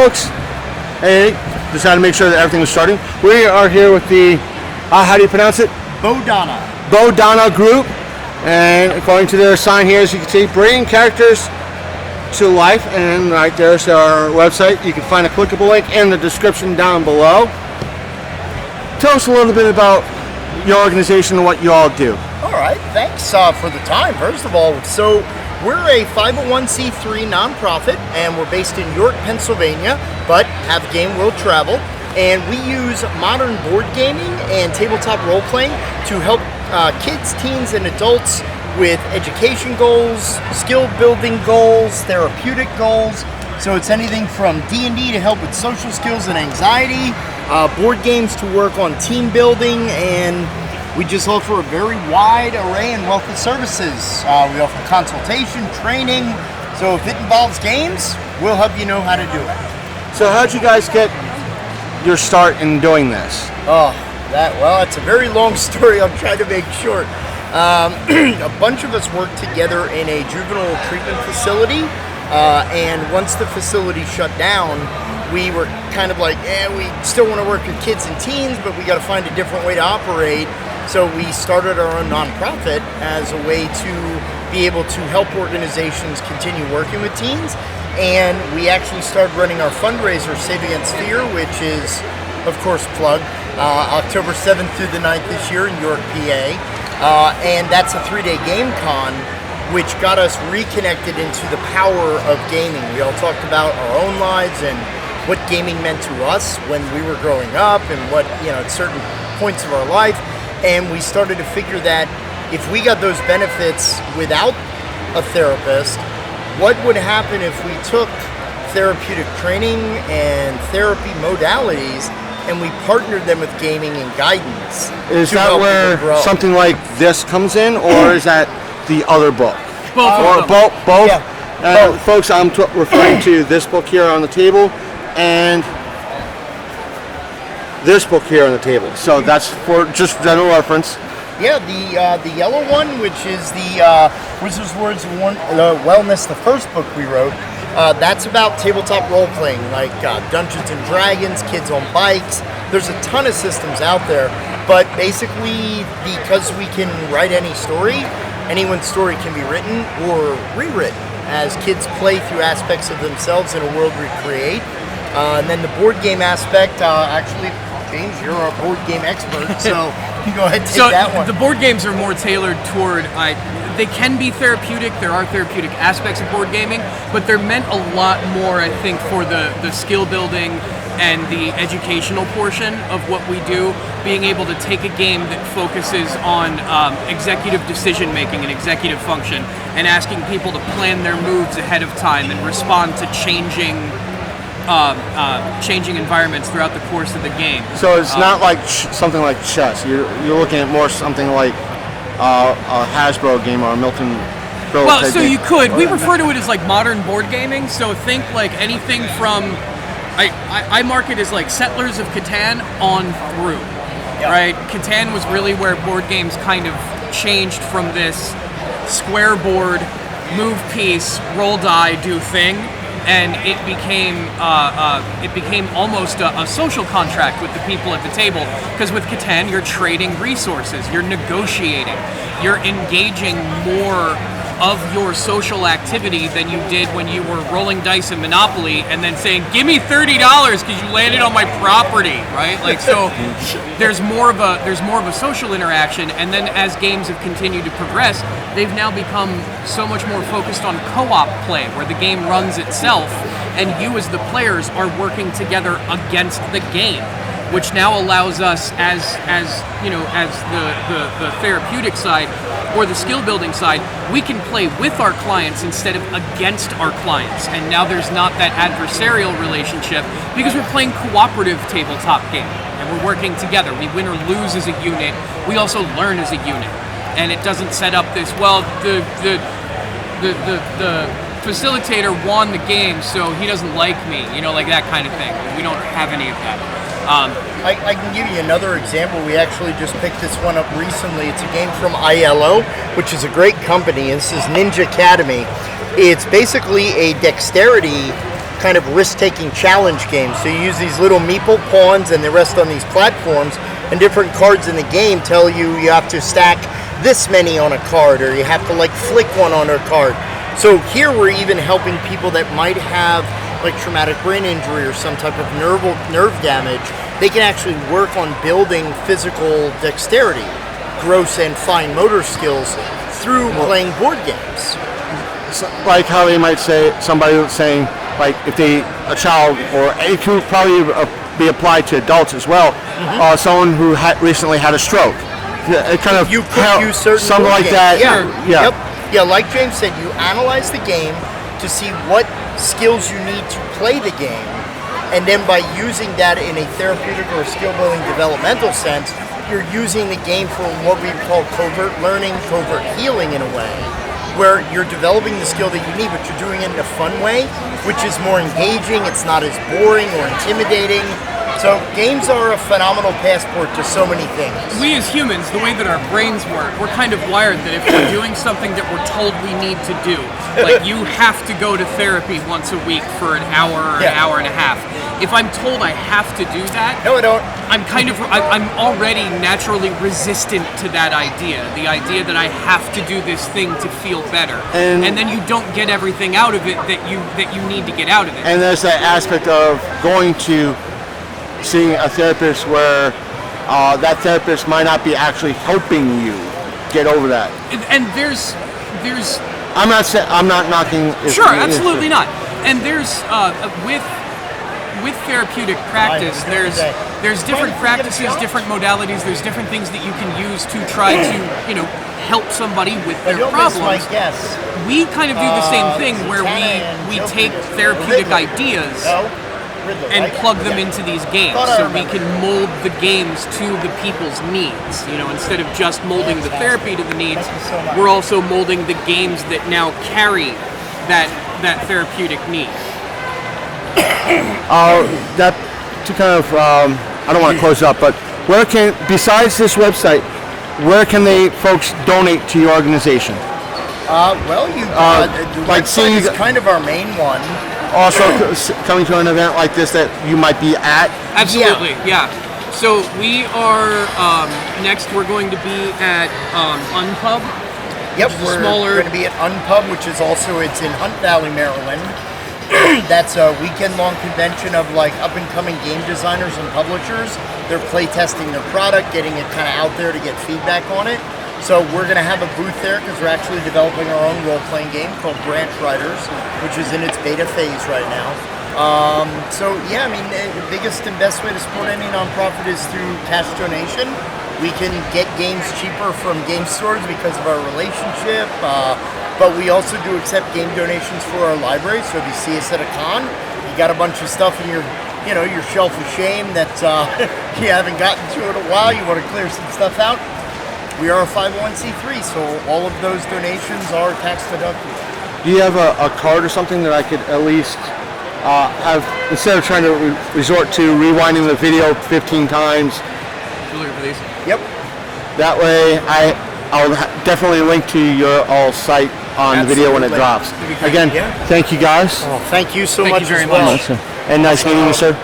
Folks, hey, decided to make sure that everything was starting. We are here with the, how do you pronounce it? Bodhana Group, and according to their sign here, as you can see, bringing characters to life, and right there's our website. You can find a clickable link in the description down below. Tell us a little bit about your organization and what you all do. All right, thanks for the time, first of all. So we're a 501c3 nonprofit, and we're based in York, Pennsylvania, but have game world travel. And we use modern board gaming and tabletop role-playing to help kids, teens, and adults with education goals, skill-building goals, therapeutic goals. So it's anything from D&D to help with social skills and anxiety, board games to work on team building, and we just offer a very wide array and wealth of services. We offer consultation, training, so if it involves games, we'll help you know how to do it. So how'd you guys get your start in doing this? It's a very long story. I'm trying to make short. A bunch of us worked together in a juvenile treatment facility, and once the facility shut down, we were kind of like, we still want to work with kids and teens, but we got to find a different way to operate. So we started our own nonprofit as a way to be able to help organizations continue working with teens. And we actually started running our fundraiser, Save Against Fear, which is, of course, plug, October 7th through the 9th this year in York, PA. And that's a 3-day game con, which got us reconnected into the power of gaming. We all talked about our own lives and what gaming meant to us when we were growing up and what, at certain points of our life. And we started to figure that if we got those benefits without a therapist, what would happen if we took therapeutic training and therapy modalities and we partnered them with gaming and guidance? Is that where something like this comes in, or is that the other book? Both. Both? Yeah, both. Folks, I'm referring to this book here on the table and this book here on the table. So that's for just general reference. Yeah, the yellow one, which is the Wizard's Words Wellness, the first book we wrote, that's about tabletop role-playing, like Dungeons & Dragons, Kids on Bikes. There's a ton of systems out there, but basically, because we can write any story, anyone's story can be written or rewritten as kids play through aspects of themselves in a world we create. And then the board game aspect, actually, James, you're our board game expert, so you go ahead and take that one. The board games are more tailored toward, they can be therapeutic, there are therapeutic aspects of board gaming, but they're meant a lot more, I think, for the skill building and the educational portion of what we do, being able to take a game that focuses on executive decision making and executive function, and asking people to plan their moves ahead of time and respond to changing environments throughout the course of the game. So it's not like something like chess. You're looking at more something like a Hasbro game or a Milton. Well, so you could. We refer to it as like modern board gaming. So think like anything from I mark it as like Settlers of Catan on through. Yep. Right? Catan was really where board games kind of changed from this square board, move piece, roll die, do thing. And it became almost a social contract with the people at the table, because with Catan you're trading resources, you're negotiating, you're engaging more of your social activity than you did when you were rolling dice in Monopoly and then saying, give me $30 because you landed on my property, right? Like, so there's more of a social interaction. And then as games have continued to progress, they've now become so much more focused on co-op play, where the game runs itself and you as the players are working together against the game, which now allows us as the therapeutic side or the skill building side, we can play with our clients instead of against our clients. And now there's not that adversarial relationship because we're playing cooperative tabletop game and we're working together. We win or lose as a unit. We also learn as a unit. And it doesn't set up this, well, the facilitator won the game, so he doesn't like me, like that kind of thing. We don't have any of that. I can give you another example. We actually just picked this one up recently. It's a game from ILO, which is a great company. This is Ninja Academy. It's basically a dexterity kind of risk-taking challenge games. So you use these little meeple pawns and they rest on these platforms, and different cards in the game tell you have to stack this many on a card, or you have to like flick one on a card. So here we're even helping people that might have like traumatic brain injury or some type of nerve damage. They can actually work on building physical dexterity, gross and fine motor skills through playing board games. So, like how they might say, somebody was saying, like if a child, or it could probably be applied to adults as well, someone who recently had a stroke. It kind of you could use certain something like that. Yeah. Yep. Yeah, like James said, you analyze the game to see what skills you need to play the game, and then by using that in a therapeutic or skill building developmental sense, you're using the game for what we call covert learning, covert healing in a way, where you're developing the skill that you need, but you're doing it in a fun way, which is more engaging, it's not as boring or intimidating. So games are a phenomenal passport to so many things. We as humans, the way that our brains work, we're kind of wired that if we're doing something that we're told we need to do, like you have to go to therapy once a week for an hour or an hour and a half. If I'm told I have to do that, no, I don't. I'm already naturally resistant to that idea. The idea that I have to do this thing to feel better, and then you don't get everything out of it that you need to get out of it. And there's that aspect of going to seeing a therapist where that therapist might not be actually helping you get over that. And there's I'm not knocking. Sure, absolutely not. And there's with therapeutic practice, there's different practices, different modalities. There's different things that you can use to try to help somebody with their problems. We kind of do the same thing where we take therapeutic ideas and plug them into these games, so we can mold the games to the people's needs. Instead of just molding the therapy to the needs, we're also molding the games that now carry that therapeutic need. That to kind of I don't want to close up, but besides this website, where can folks donate to your organization? Like seeing is kind of our main one. Also, coming to an event like this that you might be at? Absolutely, yeah. So we are, next we're going to be at Unpub. Yep, we're going to be at Unpub, which is also, it's in Hunt Valley, Maryland. That's a weekend-long convention of like up-and-coming game designers and publishers. They're play testing their product, getting it kind of out there to get feedback on it. So we're going to have a booth there because we're actually developing our own role-playing game called Branch Riders, which is in its beta phase right now. The biggest and best way to support any nonprofit is through cash donation. We can get games cheaper from game stores because of our relationship, but we also do accept game donations for our library. So if you see us at a con, you got a bunch of stuff in your shelf of shame that you haven't gotten to in a while, you want to clear some stuff out. We are a 501c3, so all of those donations are tax deductible. Do you have a card or something that I could at least have, instead of trying to resort to rewinding the video 15 times? Yep. That way, I'll definitely link to your all site on the video when it drops. Again, thank you guys. Thank you so much very as well. much. And nice meeting you, sir.